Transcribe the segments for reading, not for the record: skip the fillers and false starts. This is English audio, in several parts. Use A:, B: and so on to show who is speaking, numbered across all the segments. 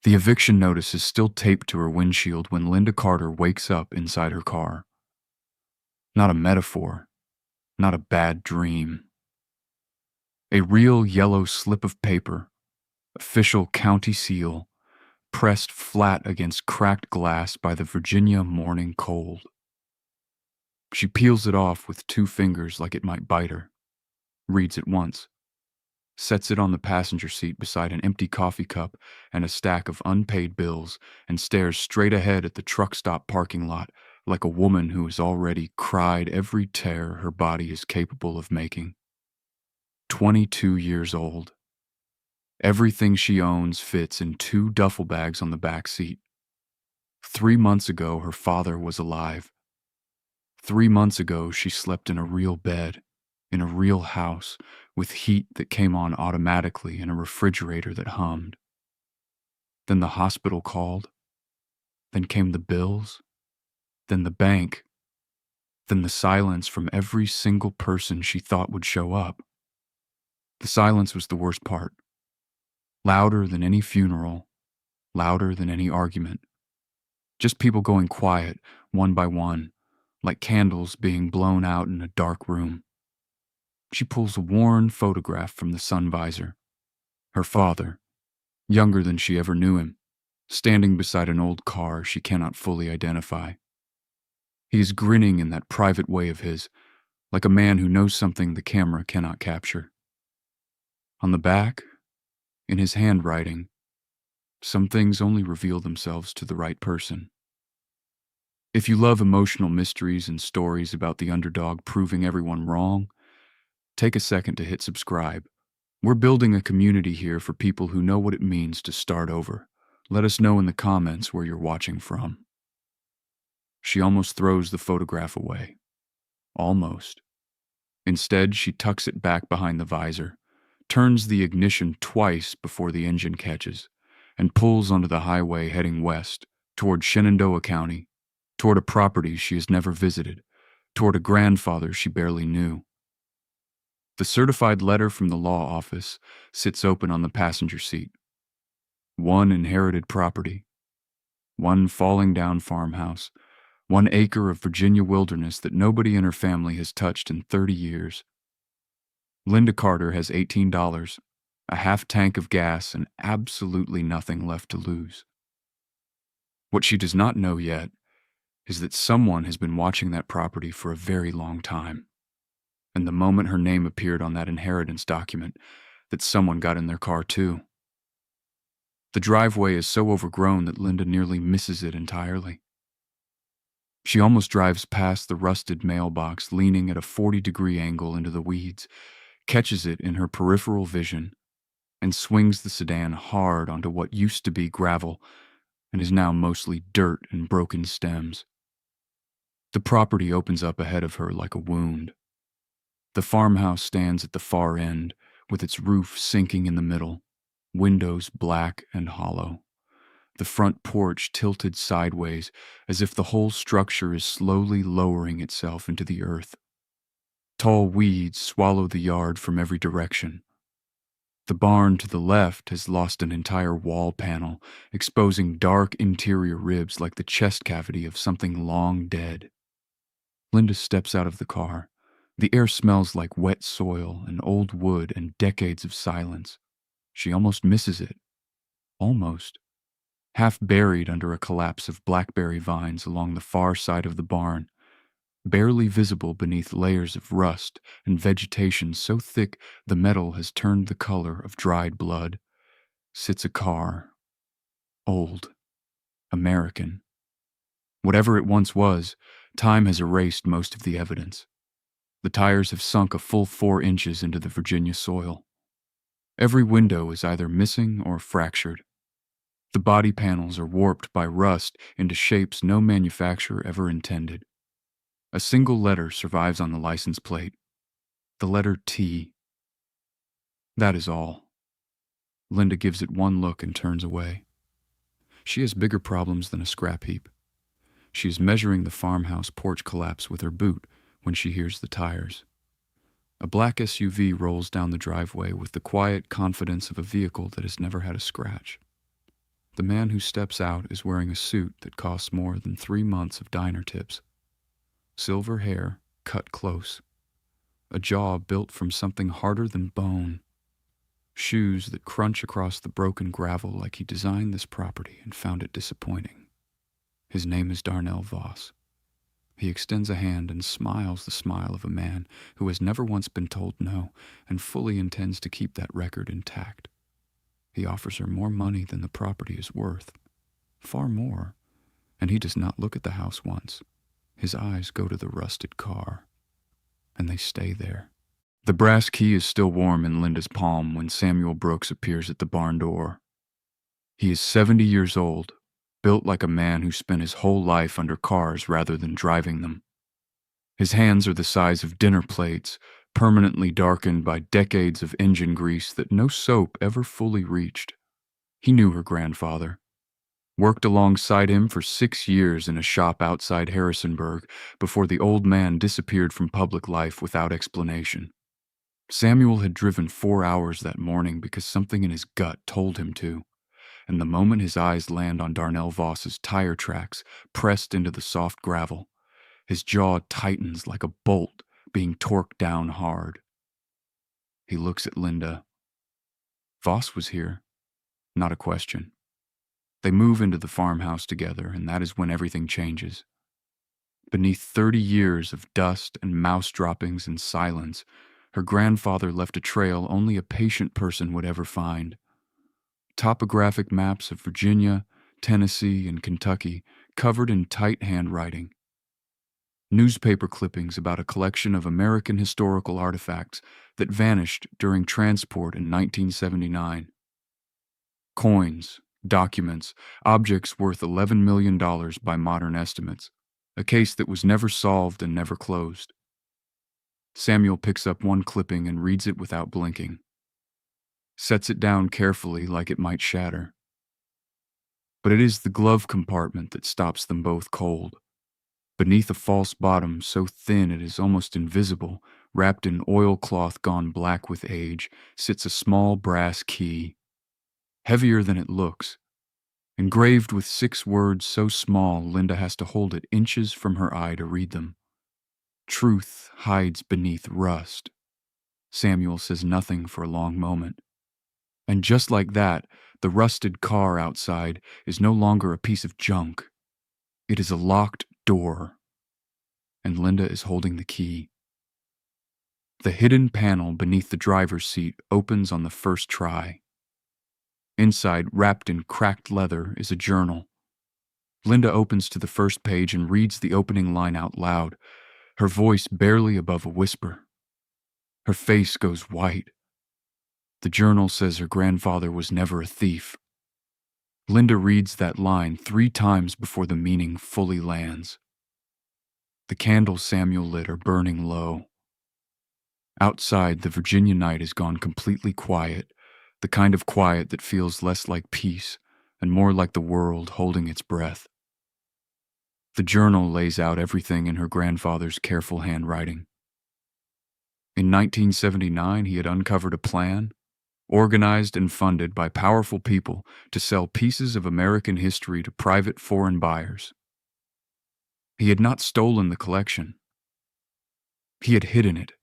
A: The eviction notice is still taped to her windshield when Linda Carter wakes up inside her car. Not a metaphor, not a bad dream. A real yellow slip of paper, official county seal, pressed flat against cracked glass by the Virginia morning cold. She peels it off with 2 fingers like it might bite her, reads it once, sets it on the passenger seat beside an empty coffee cup and a stack of unpaid bills, and stares straight ahead at the truck stop parking lot like a woman who has already cried every tear her body is capable of making. 22 years old. Everything she owns fits in 2 duffel bags on the back seat. 3 months ago, her father was alive. 3 months ago, she slept in a real bed, in a real house, with heat that came on automatically and a refrigerator that hummed. Then the hospital called. Then came the bills. Then the bank. Then the silence from every single person she thought would show up. The silence was the worst part. Louder than any funeral, louder than any argument. Just people going quiet, one by one, like candles being blown out in a dark room. She pulls a worn photograph from the sun visor. Her father, younger than she ever knew him, standing beside an old car she cannot fully identify. He is grinning in that private way of his, like a man who knows something the camera cannot capture. On the back, in his handwriting, some things only reveal themselves to the right person. If you love emotional mysteries and stories about the underdog proving everyone wrong, take a second to hit subscribe. We're building a community here for people who know what it means to start over. Let us know in the comments where you're watching from. She almost throws the photograph away. Almost. Instead, she tucks it back behind the visor, turns the ignition twice before the engine catches, and pulls onto the highway heading west, toward Shenandoah County, toward a property she has never visited, toward a grandfather she barely knew. The certified letter from the law office sits open on the passenger seat. 1 inherited property, 1 falling down farmhouse, 1 acre of Virginia wilderness that nobody in her family has touched in 30 years. Linda Carter has $18, a half tank of gas, and absolutely nothing left to lose. What she does not know yet is that someone has been watching that property for a very long time. And the moment her name appeared on that inheritance document, that someone got in their car too. The driveway is so overgrown that Linda nearly misses it entirely. She almost drives past the rusted mailbox leaning at a 40-degree angle into the weeds, catches it in her peripheral vision, and swings the sedan hard onto what used to be gravel and is now mostly dirt and broken stems. The property opens up ahead of her like a wound. The farmhouse stands at the far end, with its roof sinking in the middle, windows black and hollow. The front porch tilted sideways, as if the whole structure is slowly lowering itself into the earth. Tall weeds swallow the yard from every direction. The barn to the left has lost an entire wall panel, exposing dark interior ribs like the chest cavity of something long dead. Linda steps out of the car. The air smells like wet soil and old wood and decades of silence. She almost misses it. Almost. Half buried under a collapse of blackberry vines along the far side of the barn, barely visible beneath layers of rust and vegetation so thick the metal has turned the color of dried blood, sits a car. Old. American. Whatever it once was, time has erased most of the evidence. The tires have sunk a full 4 inches into the Virginia soil. Every window is either missing or fractured. The body panels are warped by rust into shapes no manufacturer ever intended. A single letter survives on the license plate. The letter T. That is all. Linda gives it one look and turns away. She has bigger problems than a scrap heap. She is measuring the farmhouse porch collapse with her boot when she hears the tires. A black SUV rolls down the driveway with the quiet confidence of a vehicle that has never had a scratch. The man who steps out is wearing a suit that costs more than 3 months of diner tips. Silver hair, cut close. A jaw built from something harder than bone. Shoes that crunch across the broken gravel like he designed this property and found it disappointing. His name is Darnell Voss. He extends a hand and smiles the smile of a man who has never once been told no and fully intends to keep that record intact. He offers her more money than the property is worth. Far more. And he does not look at the house once. His eyes go to the rusted car. And they stay there. The brass key is still warm in Linda's palm when Samuel Brooks appears at the barn door. He is 70 years old, built like a man who spent his whole life under cars rather than driving them. His hands are the size of dinner plates, permanently darkened by decades of engine grease that no soap ever fully reached. He knew her grandfather. Worked alongside him for 6 years in a shop outside Harrisonburg before the old man disappeared from public life without explanation. Samuel had driven 4 hours that morning because something in his gut told him to, and the moment his eyes land on Darnell Voss's tire tracks pressed into the soft gravel, his jaw tightens like a bolt being torqued down hard. He looks at Linda. Voss was here. Not a question. They move into the farmhouse together, and that is when everything changes. Beneath 30 years of dust and mouse droppings and silence, her grandfather left a trail only a patient person would ever find. Topographic maps of Virginia, Tennessee, and Kentucky covered in tight handwriting. Newspaper clippings about a collection of American historical artifacts that vanished during transport in 1979. Coins, documents, objects worth $11 million by modern estimates, a case that was never solved and never closed. Samuel picks up one clipping and reads it without blinking. Sets it down carefully like it might shatter. But it is the glove compartment that stops them both cold. Beneath a false bottom so thin it is almost invisible, wrapped in oilcloth gone black with age, sits a small brass key. Heavier than it looks. Engraved with 6 words so small Linda has to hold it inches from her eye to read them. Truth hides beneath rust. Samuel says nothing for a long moment. And just like that, the rusted car outside is no longer a piece of junk. It is a locked door. And Linda is holding the key. The hidden panel beneath the driver's seat opens on the first try. Inside, wrapped in cracked leather, is a journal. Linda opens to the first page and reads the opening line out loud, her voice barely above a whisper. Her face goes white. The journal says her grandfather was never a thief. Linda reads that line 3 times before the meaning fully lands. The candles Samuel lit are burning low. Outside, the Virginia night has gone completely quiet, the kind of quiet that feels less like peace and more like the world holding its breath. The journal lays out everything in her grandfather's careful handwriting. In 1979, he had uncovered a plan, organized and funded by powerful people to sell pieces of American history to private foreign buyers. He had not stolen the collection. He had hidden it,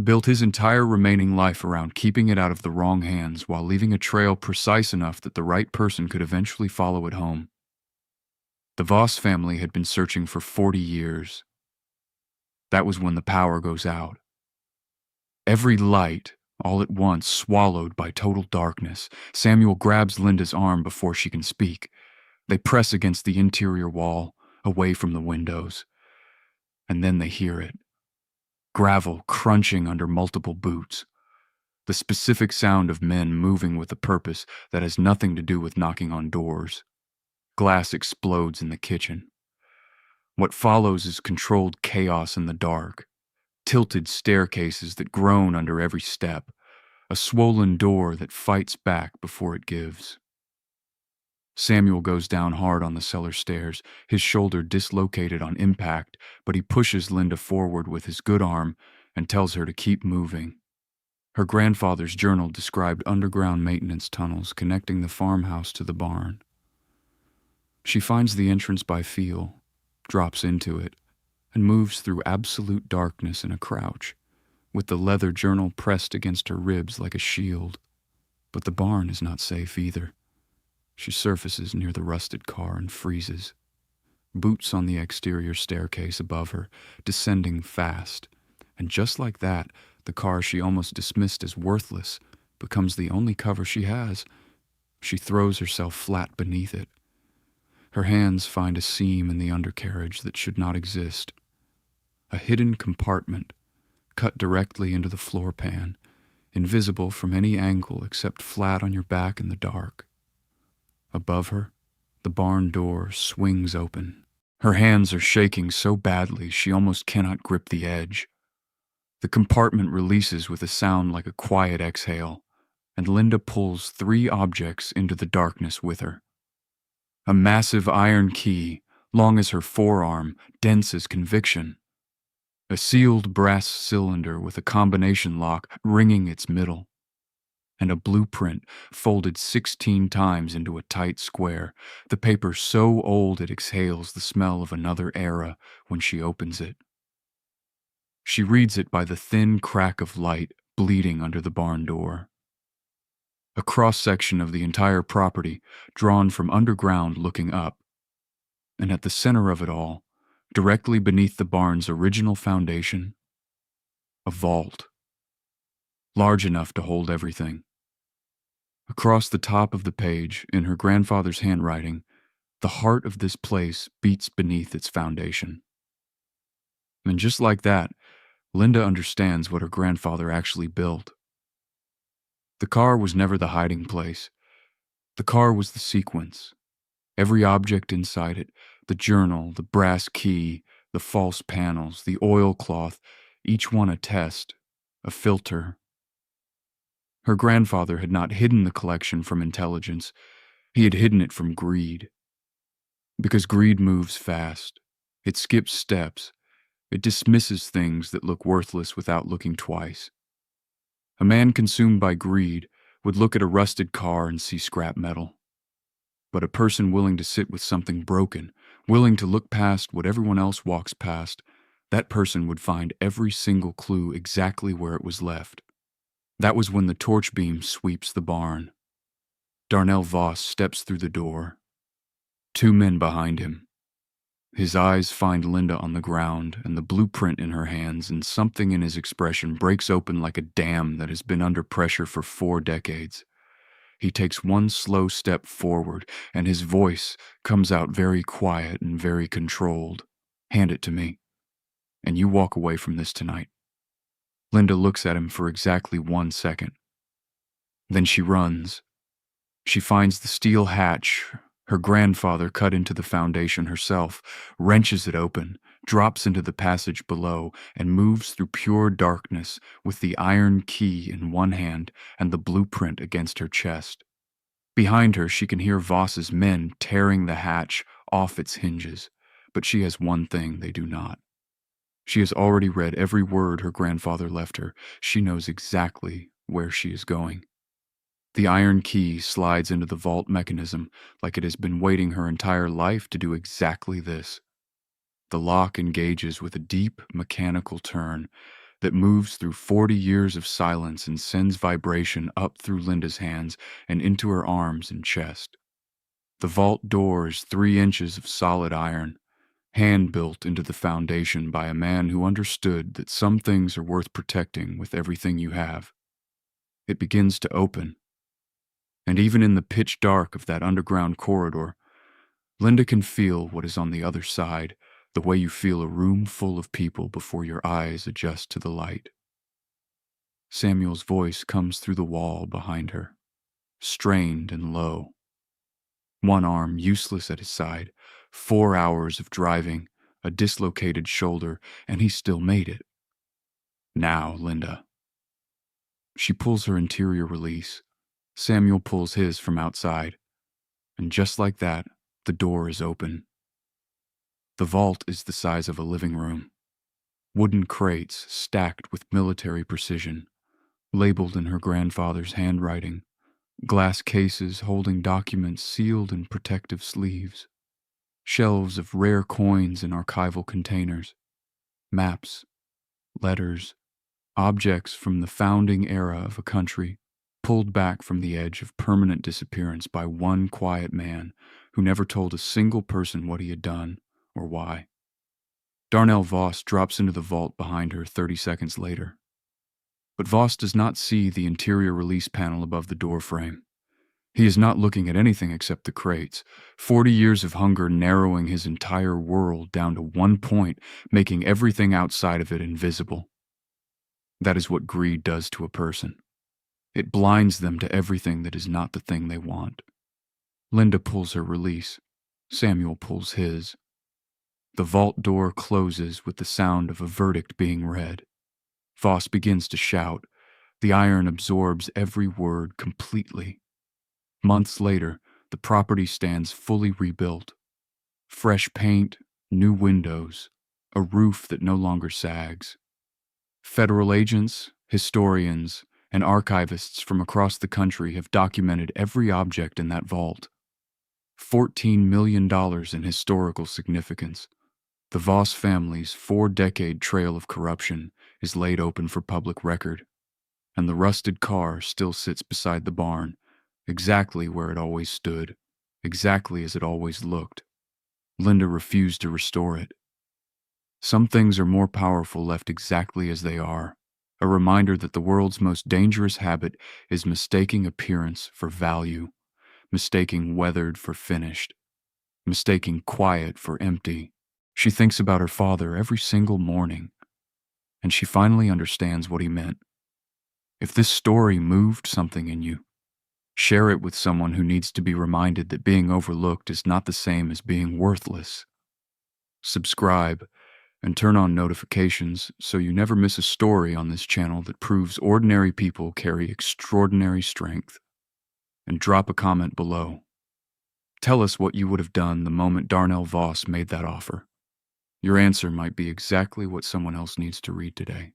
A: built his entire remaining life around keeping it out of the wrong hands while leaving a trail precise enough that the right person could eventually follow it home. The Voss family had been searching for 40 years. That was when the power goes out. Every light, all at once, swallowed by total darkness. Samuel grabs Linda's arm before she can speak. They press against the interior wall, away from the windows. And then they hear it. Gravel crunching under multiple boots. The specific sound of men moving with a purpose that has nothing to do with knocking on doors. Glass explodes in the kitchen. What follows is controlled chaos in the dark. Tilted staircases that groan under every step. A swollen door that fights back before it gives. Samuel goes down hard on the cellar stairs, his shoulder dislocated on impact, but he pushes Linda forward with his good arm and tells her to keep moving. Her grandfather's journal described underground maintenance tunnels connecting the farmhouse to the barn. She finds the entrance by feel, drops into it, and moves through absolute darkness in a crouch, with the leather journal pressed against her ribs like a shield. But the barn is not safe either. She surfaces near the rusted car and freezes. Boots on the exterior staircase above her, descending fast. And just like that, the car she almost dismissed as worthless becomes the only cover she has. She throws herself flat beneath it. Her hands find a seam in the undercarriage that should not exist. A hidden compartment, cut directly into the floor pan, invisible from any angle except flat on your back in the dark. Above her, the barn door swings open. Her hands are shaking so badly she almost cannot grip the edge. The compartment releases with a sound like a quiet exhale, and Linda pulls 3 objects into the darkness with her. A massive iron key, long as her forearm, dense as conviction. A sealed brass cylinder with a combination lock ringing its middle. And a blueprint folded 16 times into a tight square, the paper so old it exhales the smell of another era when she opens it. She reads it by the thin crack of light bleeding under the barn door. A cross-section of the entire property, drawn from underground looking up. And at the center of it all, directly beneath the barn's original foundation, a vault. Large enough to hold everything. Across the top of the page, in her grandfather's handwriting, the heart of this place beats beneath its foundation. And just like that, Linda understands what her grandfather actually built. The car was never the hiding place. The car was the sequence. Every object inside it, the journal, the brass key, the false panels, the oilcloth, each one a test, a filter. Her grandfather had not hidden the collection from intelligence. He had hidden it from greed. Because greed moves fast. It skips steps. It dismisses things that look worthless without looking twice. A man consumed by greed would look at a rusted car and see scrap metal. But a person willing to sit with something broken, willing to look past what everyone else walks past, that person would find every single clue exactly where it was left. That was when the torch beam sweeps the barn. Darnell Voss steps through the door. 2 men behind him. His eyes find Linda on the ground and the blueprint in her hands, and something in his expression breaks open like a dam that has been under pressure for 4 decades. He takes 1 slow step forward, and his voice comes out very quiet and very controlled. "Hand it to me, and you walk away from this tonight." Linda looks at him for exactly 1 second. Then she runs. She finds the steel hatch her grandfather cut into the foundation herself, wrenches it open, drops into the passage below, and moves through pure darkness with the iron key in one hand and the blueprint against her chest. Behind her, she can hear Voss's men tearing the hatch off its hinges, but she has one thing they do not. She has already read every word her grandfather left her. She knows exactly where she is going. The iron key slides into the vault mechanism like it has been waiting her entire life to do exactly this. The lock engages with a deep mechanical turn that moves through 40 years of silence and sends vibration up through Linda's hands and into her arms and chest. The vault door is 3 inches of solid iron, hand-built into the foundation by a man who understood that some things are worth protecting with everything you have. It begins to open. And even in the pitch dark of that underground corridor, Linda can feel what is on the other side, the way you feel a room full of people before your eyes adjust to the light. Samuel's voice comes through the wall behind her, strained and low. 1 arm useless at his side, 4 hours of driving, a dislocated shoulder, and he still made it. Now, Linda. She pulls her interior release. Samuel pulls his from outside, and just like that, the door is open. The vault is the size of a living room. Wooden crates stacked with military precision, labeled in her grandfather's handwriting, glass cases holding documents sealed in protective sleeves. Shelves of rare coins in archival containers, maps, letters, objects from the founding era of a country, pulled back from the edge of permanent disappearance by one quiet man who never told a single person what he had done or why. Darnell Voss drops into the vault behind her 30 seconds later. But Voss does not see the interior release panel above the door frame. He is not looking at anything except the crates, 40 years of hunger narrowing his entire world down to one point, making everything outside of it invisible. That is what greed does to a person. It blinds them to everything that is not the thing they want. Linda pulls her release. Samuel pulls his. The vault door closes with the sound of a verdict being read. Voss begins to shout. The iron absorbs every word completely. Months later, the property stands fully rebuilt. Fresh paint, new windows, a roof that no longer sags. Federal agents, historians, and archivists from across the country have documented every object in that vault. $14 million in historical significance. The Voss family's 4-decade trail of corruption is laid open for public record, and the rusted car still sits beside the barn, exactly where it always stood, exactly as it always looked. Linda refused to restore it. Some things are more powerful left exactly as they are, a reminder that the world's most dangerous habit is mistaking appearance for value, mistaking weathered for finished, mistaking quiet for empty. She thinks about her father every single morning, and she finally understands what he meant. If this story moved something in you, share it with someone who needs to be reminded that being overlooked is not the same as being worthless. Subscribe and turn on notifications so you never miss a story on this channel that proves ordinary people carry extraordinary strength. And drop a comment below. Tell us what you would have done the moment Darnell Voss made that offer. Your answer might be exactly what someone else needs to read today.